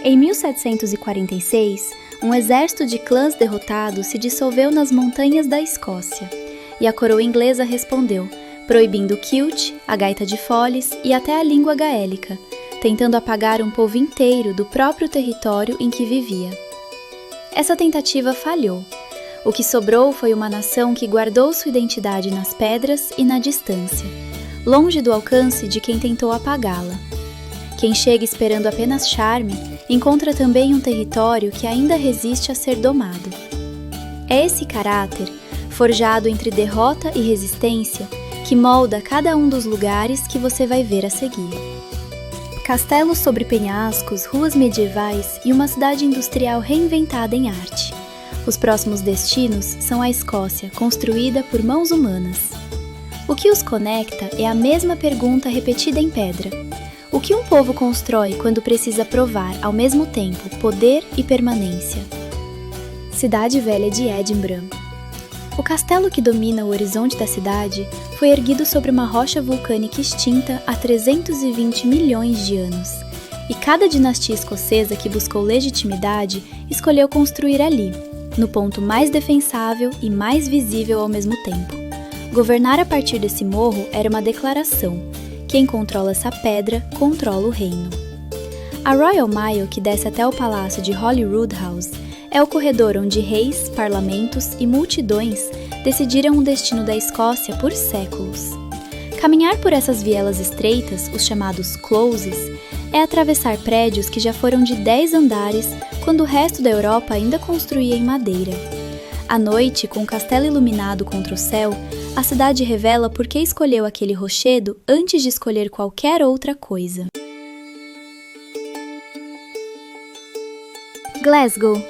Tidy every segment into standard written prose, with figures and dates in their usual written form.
Em 1746, um exército de clãs derrotados se dissolveu nas montanhas da Escócia, e a coroa inglesa respondeu, proibindo o kilt, a gaita de foles e até a língua gaélica, tentando apagar um povo inteiro do próprio território em que vivia. Essa tentativa falhou. O que sobrou foi uma nação que guardou sua identidade nas pedras e na distância, longe do alcance de quem tentou apagá-la. Quem chega esperando apenas charme, encontra também um território que ainda resiste a ser domado. É esse caráter, forjado entre derrota e resistência, que molda cada um dos lugares que você vai ver a seguir. Castelos sobre penhascos, ruas medievais e uma cidade industrial reinventada em arte. Os próximos destinos são a Escócia, construída por mãos humanas. O que os conecta é a mesma pergunta repetida em pedra. O que um povo constrói quando precisa provar, ao mesmo tempo, poder e permanência? Cidade Velha de Edinburgh. O castelo que domina o horizonte da cidade foi erguido sobre uma rocha vulcânica extinta há 320 milhões de anos, e cada dinastia escocesa que buscou legitimidade escolheu construir ali, no ponto mais defensável e mais visível ao mesmo tempo. Governar a partir desse morro era uma declaração. Quem controla essa pedra, controla o reino. A Royal Mile, que desce até o palácio de Holyrood House, é o corredor onde reis, parlamentos e multidões decidiram o destino da Escócia por séculos. Caminhar por essas vielas estreitas, os chamados closes, é atravessar prédios que já foram de 10 andares quando o resto da Europa ainda construía em madeira. À noite, com o castelo iluminado contra o céu, a cidade revela por que escolheu aquele rochedo antes de escolher qualquer outra coisa. Glasgow.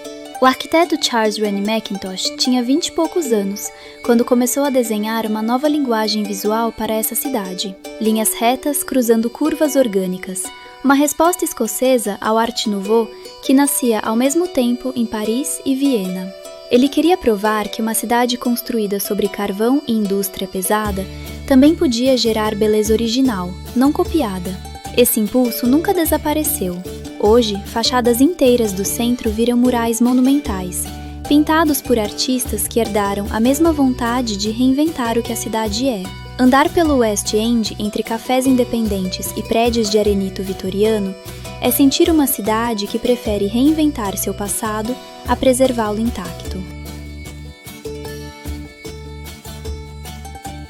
O arquiteto Charles Rennie Mackintosh tinha 20 e poucos anos quando começou a desenhar uma nova linguagem visual para essa cidade. Linhas retas cruzando curvas orgânicas, uma resposta escocesa ao Art Nouveau que nascia ao mesmo tempo em Paris e Viena. Ele queria provar que uma cidade construída sobre carvão e indústria pesada também podia gerar beleza original, não copiada. Esse impulso nunca desapareceu. Hoje, fachadas inteiras do centro viram murais monumentais, pintados por artistas que herdaram a mesma vontade de reinventar o que a cidade é. Andar pelo West End entre cafés independentes e prédios de arenito vitoriano é sentir uma cidade que prefere reinventar seu passado a preservá-lo intacto.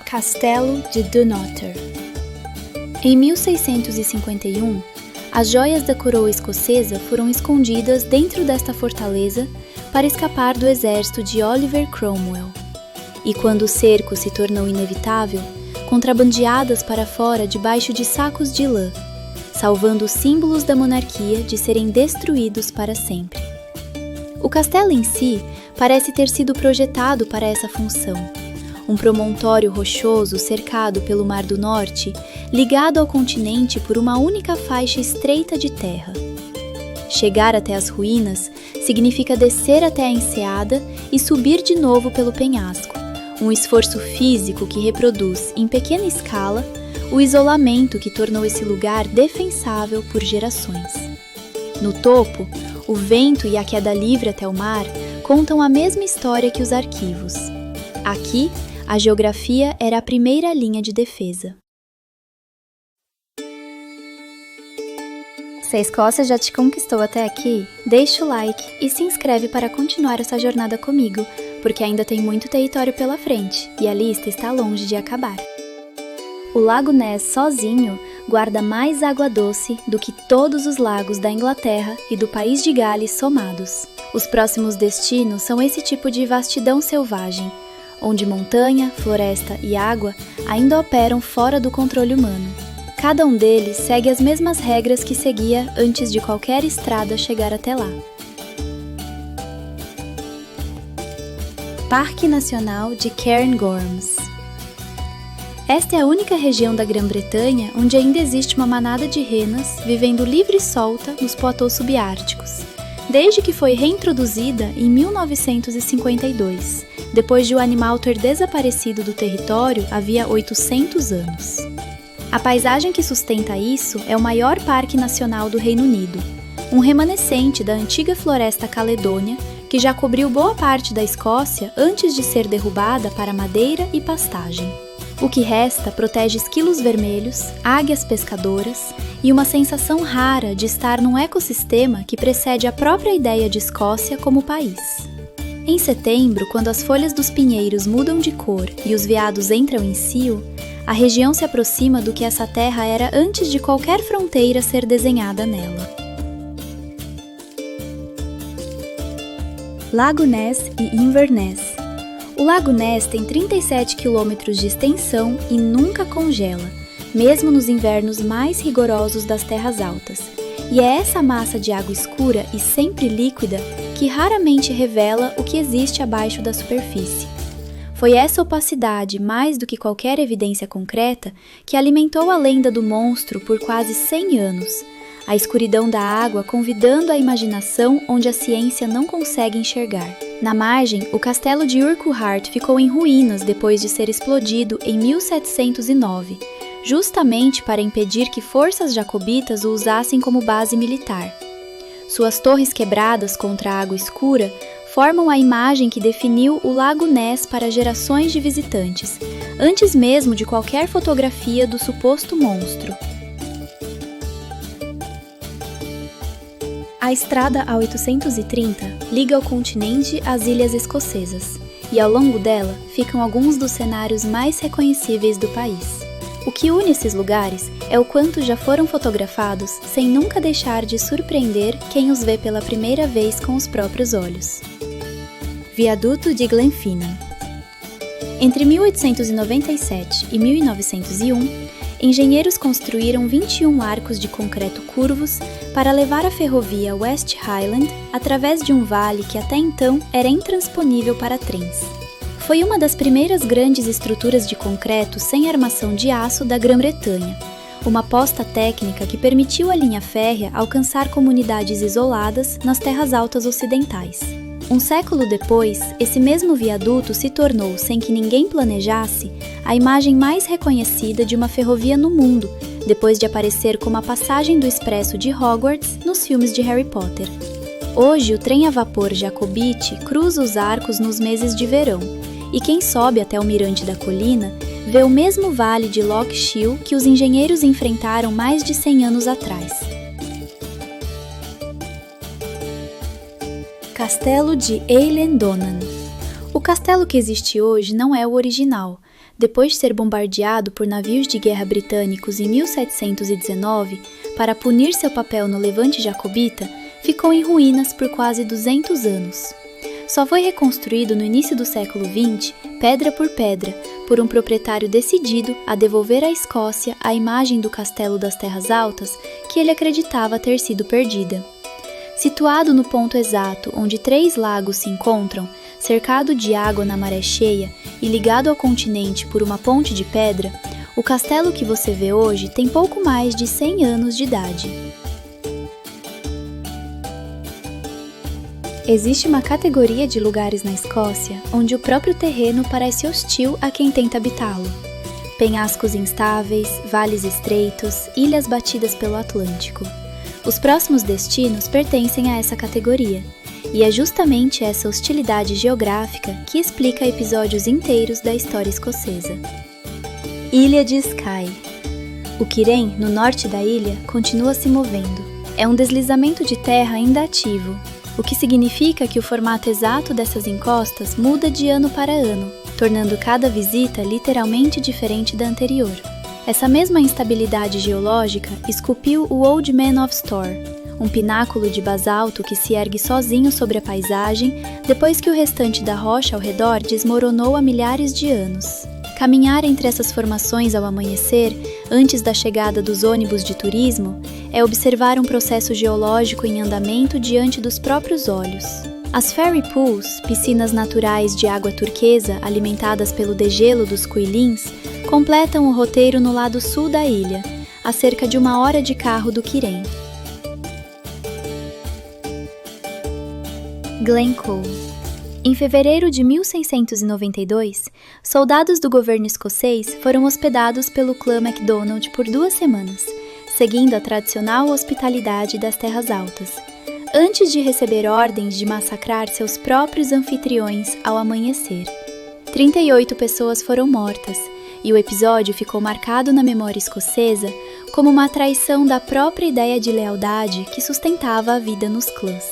Castelo de Dunnottar. Em 1651, as joias da coroa escocesa foram escondidas dentro desta fortaleza para escapar do exército de Oliver Cromwell. E quando o cerco se tornou inevitável, contrabandeadas para fora debaixo de sacos de lã, salvando os símbolos da monarquia de serem destruídos para sempre. O castelo em si parece ter sido projetado para essa função. Um promontório rochoso cercado pelo Mar do Norte, ligado ao continente por uma única faixa estreita de terra. Chegar até as ruínas significa descer até a enseada e subir de novo pelo penhasco, um esforço físico que reproduz, em pequena escala, o isolamento que tornou esse lugar defensável por gerações. No topo, o vento e a queda livre até o mar contam a mesma história que os arquivos. Aqui, a geografia era a primeira linha de defesa. Se a Escócia já te conquistou até aqui, deixa o like e se inscreve para continuar essa jornada comigo, porque ainda tem muito território pela frente e a lista está longe de acabar. O Lago Ness sozinho guarda mais água doce do que todos os lagos da Inglaterra e do país de Gales somados. Os próximos destinos são esse tipo de vastidão selvagem, onde montanha, floresta e água ainda operam fora do controle humano. Cada um deles segue as mesmas regras que seguia antes de qualquer estrada chegar até lá. Parque Nacional de Cairngorms. Esta é a única região da Grã-Bretanha onde ainda existe uma manada de renas vivendo livre e solta nos platôs subárticos, desde que foi reintroduzida em 1952, depois de o animal ter desaparecido do território havia 800 anos. A paisagem que sustenta isso é o maior parque nacional do Reino Unido. um remanescente da antiga floresta caledônia que já cobriu boa parte da Escócia antes de ser derrubada para madeira e pastagem. O que resta protege esquilos vermelhos, águias pescadoras e uma sensação rara de estar num ecossistema que precede a própria ideia de Escócia como país. Em setembro, quando as folhas dos pinheiros mudam de cor e os veados entram em cio, a região se aproxima do que essa terra era antes de qualquer fronteira ser desenhada nela. Lago Ness e Inverness. O Lago Ness tem 37 km de extensão e nunca congela, mesmo nos invernos mais rigorosos das terras altas. E é essa massa de água escura e sempre líquida que raramente revela o que existe abaixo da superfície. Foi essa opacidade, mais do que qualquer evidência concreta, que alimentou a lenda do monstro por quase 100 anos. A escuridão da água convidando a imaginação onde a ciência não consegue enxergar. Na margem, o castelo de Urquhart ficou em ruínas depois de ser explodido em 1709, justamente para impedir que forças jacobitas o usassem como base militar. Suas torres quebradas contra a água escura formam a imagem que definiu o Lago Ness para gerações de visitantes, antes mesmo de qualquer fotografia do suposto monstro. A estrada A830 liga o continente às ilhas escocesas, e ao longo dela ficam alguns dos cenários mais reconhecíveis do país. O que une esses lugares é o quanto já foram fotografados sem nunca deixar de surpreender quem os vê pela primeira vez com os próprios olhos. Viaduto de Glenfinnan. Entre 1897 e 1901, engenheiros construíram 21 arcos de concreto curvos para levar a ferrovia West Highland através de um vale que até então era intransponível para trens. Foi uma das primeiras grandes estruturas de concreto sem armação de aço da Grã-Bretanha, uma aposta técnica que permitiu à linha férrea alcançar comunidades isoladas nas terras altas ocidentais. Um século depois, esse mesmo viaduto se tornou, sem que ninguém planejasse, a imagem mais reconhecida de uma ferrovia no mundo, depois de aparecer como a passagem do expresso de Hogwarts nos filmes de Harry Potter. Hoje, o trem a vapor Jacobite cruza os arcos nos meses de verão, e quem sobe até o mirante da colina vê o mesmo vale de Loch Shiel que os engenheiros enfrentaram mais de 100 anos atrás. Castelo de Eilean Donan. O castelo que existe hoje não é o original. Depois de ser bombardeado por navios de guerra britânicos em 1719, para punir seu papel no levante jacobita, ficou em ruínas por quase 200 anos. Só foi reconstruído no início do século XX, pedra por pedra, por um proprietário decidido a devolver à Escócia a imagem do Castelo das Terras Altas que ele acreditava ter sido perdida. Situado no ponto exato onde 3 lagos se encontram, cercado de água na maré cheia e ligado ao continente por uma ponte de pedra, o castelo que você vê hoje tem pouco mais de 100 anos de idade. Existe uma categoria de lugares na Escócia onde o próprio terreno parece hostil a quem tenta habitá-lo. Penhascos instáveis, vales estreitos, ilhas batidas pelo Atlântico. Os próximos destinos pertencem a essa categoria, e é justamente essa hostilidade geográfica que explica episódios inteiros da história escocesa. Ilha de Skye. O Kiren, no norte da ilha, continua se movendo. É um deslizamento de terra ainda ativo, o que significa que o formato exato dessas encostas muda de ano para ano, tornando cada visita literalmente diferente da anterior. Essa mesma instabilidade geológica esculpiu o Old Man of Storr, um pináculo de basalto que se ergue sozinho sobre a paisagem depois que o restante da rocha ao redor desmoronou há milhares de anos. Caminhar entre essas formações ao amanhecer, antes da chegada dos ônibus de turismo, é observar um processo geológico em andamento diante dos próprios olhos. As Fairy Pools, piscinas naturais de água turquesa alimentadas pelo degelo dos Cuillins, completam o roteiro no lado sul da ilha, a cerca de 1 hora de carro do Kiren. Glencoe. Em fevereiro de 1692, soldados do governo escocês foram hospedados pelo clã MacDonald por 2 semanas, seguindo a tradicional hospitalidade das Terras Altas, antes de receber ordens de massacrar seus próprios anfitriões ao amanhecer. 38 pessoas foram mortas, e o episódio ficou marcado na memória escocesa como uma traição da própria ideia de lealdade que sustentava a vida nos clãs.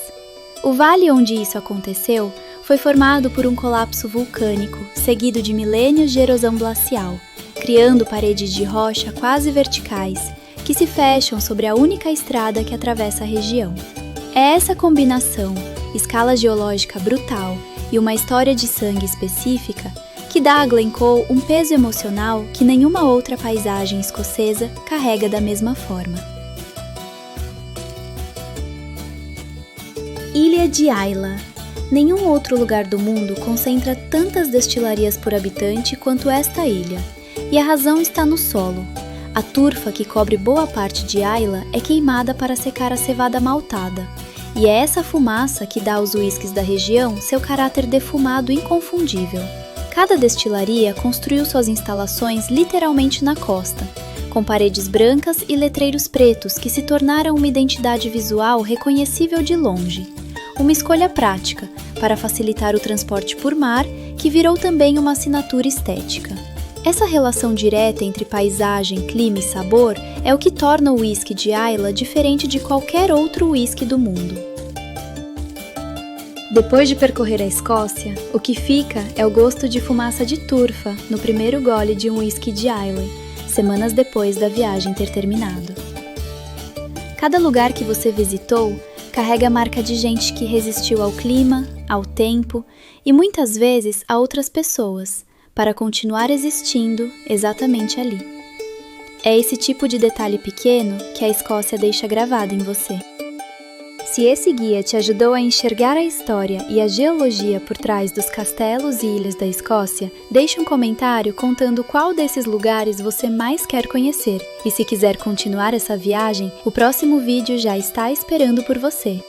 O vale onde isso aconteceu foi formado por um colapso vulcânico, seguido de milênios de erosão glacial, criando paredes de rocha quase verticais, que se fecham sobre a única estrada que atravessa a região. É essa combinação, escala geológica brutal e uma história de sangue específica, que dá a Glencoe um peso emocional que nenhuma outra paisagem escocesa carrega da mesma forma. Ilha de Islay. Nenhum outro lugar do mundo concentra tantas destilarias por habitante quanto esta ilha, e a razão está no solo. A turfa que cobre boa parte de Islay é queimada para secar a cevada maltada, e é essa fumaça que dá aos uísques da região seu caráter defumado inconfundível. Cada destilaria construiu suas instalações literalmente na costa, com paredes brancas e letreiros pretos que se tornaram uma identidade visual reconhecível de longe. Uma escolha prática, para facilitar o transporte por mar, que virou também uma assinatura estética. Essa relação direta entre paisagem, clima e sabor é o que torna o uísque de Islay diferente de qualquer outro uísque do mundo. Depois de percorrer a Escócia, o que fica é o gosto de fumaça de turfa no primeiro gole de um uísque de Islay, semanas depois da viagem ter terminado. Cada lugar que você visitou carrega a marca de gente que resistiu ao clima, ao tempo e muitas vezes a outras pessoas, para continuar existindo exatamente ali. É esse tipo de detalhe pequeno que a Escócia deixa gravado em você. Se esse guia te ajudou a enxergar a história e a geologia por trás dos castelos e ilhas da Escócia, deixe um comentário contando qual desses lugares você mais quer conhecer. E se quiser continuar essa viagem, o próximo vídeo já está esperando por você.